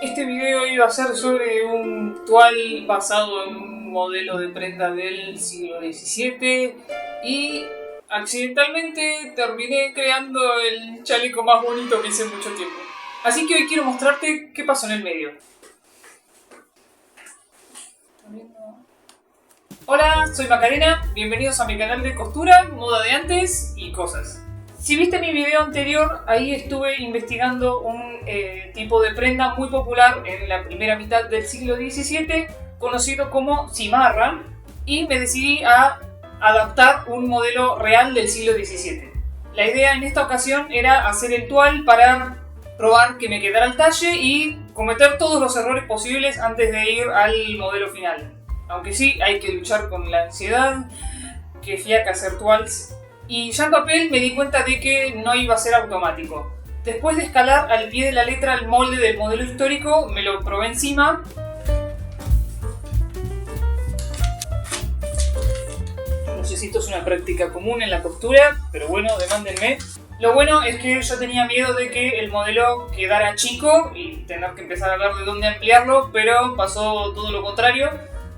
Este video iba a ser sobre un tual basado en un modelo de prenda del siglo XVII y accidentalmente terminé creando el chaleco más bonito que hice en mucho tiempo. Así que hoy quiero mostrarte qué pasó en el medio. Hola, soy Macarena, bienvenidos a mi canal de costura, moda de antes y cosas. Si viste mi video anterior, ahí estuve investigando un tipo de prenda muy popular en la primera mitad del siglo XVII, conocido como cimarra, y me decidí a adaptar un modelo real del siglo XVII. La idea en esta ocasión era hacer el tual para probar que me quedara al talle y cometer todos los errores posibles antes de ir al modelo final. Aunque sí, hay que luchar con la ansiedad, que fiaca hacer tuals. Y ya en papel me di cuenta de que no iba a ser automático. Después de escalar al pie de la letra el molde del modelo histórico, me lo probé encima. No sé si esto es una práctica común en la costura, pero bueno, demándenme. Lo bueno es que yo tenía miedo de que el modelo quedara chico y tener que empezar a ver de dónde ampliarlo, pero pasó todo lo contrario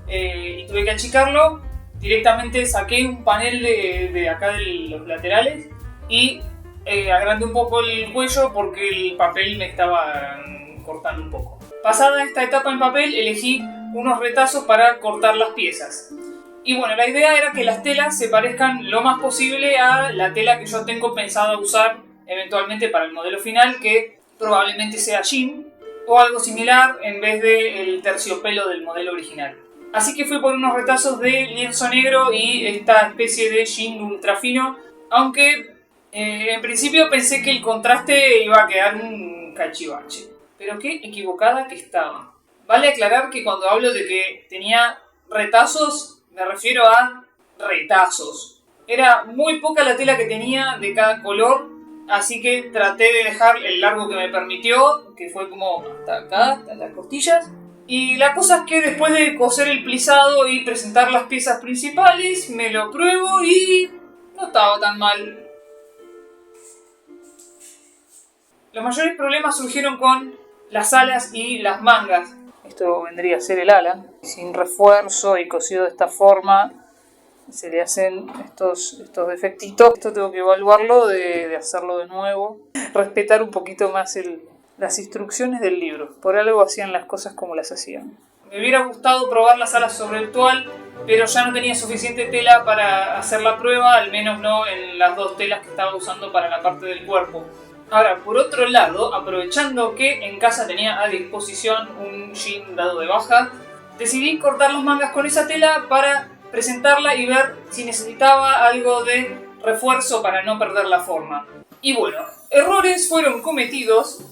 y tuve que achicarlo. Directamente saqué un panel de acá de los laterales y agrandé un poco el cuello porque el papel me estaba cortando un poco. Pasada esta etapa en papel, elegí unos retazos para cortar las piezas. Y bueno, la idea era que las telas se parezcan lo más posible a la tela que yo tengo pensado usar eventualmente para el modelo final, que probablemente sea jean o algo similar en vez del terciopelo del modelo original. Así que fui por unos retazos de lienzo negro y esta especie de jean ultra fino, aunque en principio pensé que el contraste iba a quedar un cachivache. Pero qué equivocada que estaba. Vale aclarar que cuando hablo de que tenía retazos, me refiero a retazos. Era muy poca la tela que tenía de cada color, así que traté de dejar el largo que me permitió, que fue como hasta acá, hasta las costillas. Y la cosa es que después de coser el plisado y presentar las piezas principales, me lo pruebo y no estaba tan mal. Los mayores problemas surgieron con las alas y las mangas. Esto vendría a ser el ala. Sin refuerzo y cosido de esta forma, se le hacen estos defectitos. Esto tengo que evaluarlo, de hacerlo de nuevo. Respetar un poquito más las instrucciones del libro. Por algo hacían las cosas como las hacían. Me hubiera gustado probar las alas sobre el tual, pero ya no tenía suficiente tela para hacer la prueba, al menos no en las dos telas que estaba usando para la parte del cuerpo. Ahora, por otro lado, aprovechando que en casa tenía a disposición un jean dado de baja, decidí cortar las mangas con esa tela para presentarla y ver si necesitaba algo de refuerzo para no perder la forma. Y bueno, errores fueron cometidos.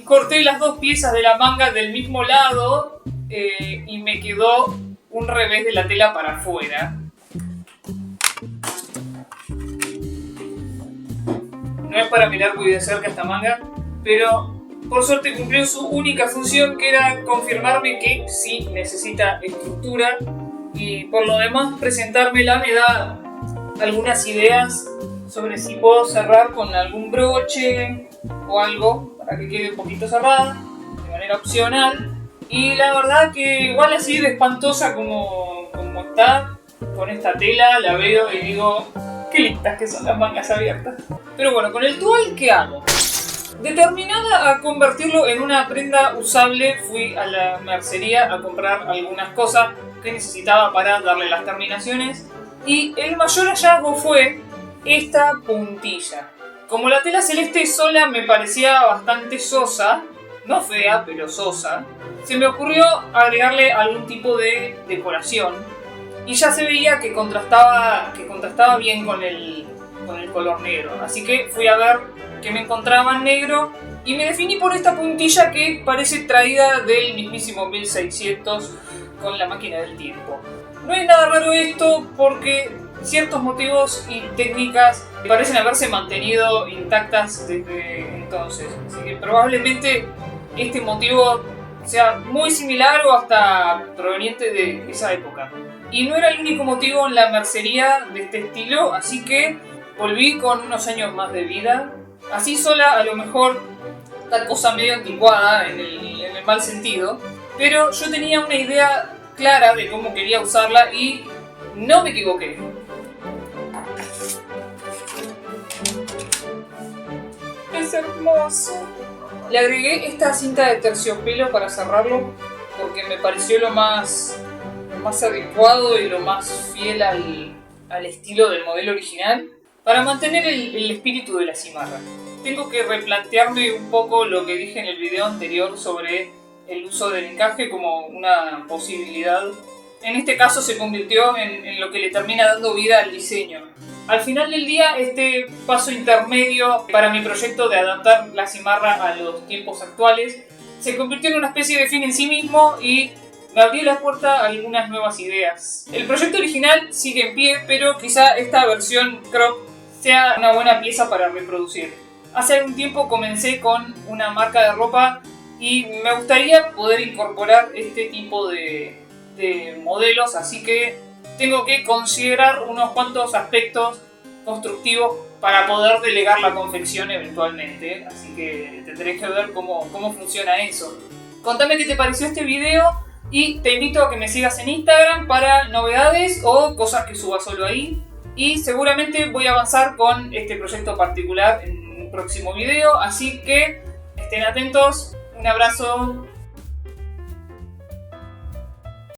Corté las dos piezas de la manga del mismo lado y me quedó un revés de la tela para afuera. No es para mirar muy de cerca esta manga, pero por suerte cumplió su única función, que era confirmarme que sí necesita estructura, y por lo demás presentármela me da algunas ideas sobre si puedo cerrar con algún broche o algo para que quede un poquito cerrada de manera opcional. Y la verdad que igual así de espantosa como está con esta tela, la veo y digo, qué lindas que son las mangas abiertas. Pero bueno, con el tual, ¿qué hago? Determinada a convertirlo en una prenda usable, fui a la mercería a comprar algunas cosas que necesitaba para darle las terminaciones, y el mayor hallazgo fue esta puntilla. Como la tela celeste sola me parecía bastante sosa, no fea, pero sosa, se me ocurrió agregarle algún tipo de decoración, y ya se veía que contrastaba bien con el color negro. Así que fui a ver qué me encontraba en negro y me definí por esta puntilla que parece traída del mismísimo 1600 con la máquina del tiempo. No es nada raro esto, porque ciertos motivos y técnicas parecen haberse mantenido intactas desde entonces. Así que probablemente este motivo sea muy similar o hasta proveniente de esa época. Y no era el único motivo en la mercería de este estilo, así que volví con unos años más de vida. Así sola, a lo mejor, tal cosa medio anticuada en el el mal sentido, pero yo tenía una idea clara de cómo quería usarla y no me equivoqué. Es hermoso. Le agregué esta cinta de terciopelo para cerrarlo porque me pareció lo más adecuado y lo más fiel al estilo del modelo original para mantener el espíritu de la cimarra. Tengo que replantearme un poco lo que dije en el video anterior sobre el uso del encaje como una posibilidad. En este caso se convirtió en lo que le termina dando vida al diseño. Al final del día, este paso intermedio para mi proyecto de adaptar la cimarra a los tiempos actuales se convirtió en una especie de fin en sí mismo y me abrió la puerta a algunas nuevas ideas. El proyecto original sigue en pie, pero quizá esta versión crop sea una buena pieza para reproducir. Hace algún tiempo comencé con una marca de ropa y me gustaría poder incorporar este tipo de modelos, así que tengo que considerar unos cuantos aspectos constructivos para poder delegar la confección eventualmente, así que tendré que ver cómo funciona eso. Contame qué te pareció este video y te invito a que me sigas en Instagram para novedades o cosas que suba solo ahí, y seguramente voy a avanzar con este proyecto particular en un próximo video, así que estén atentos. Un abrazo.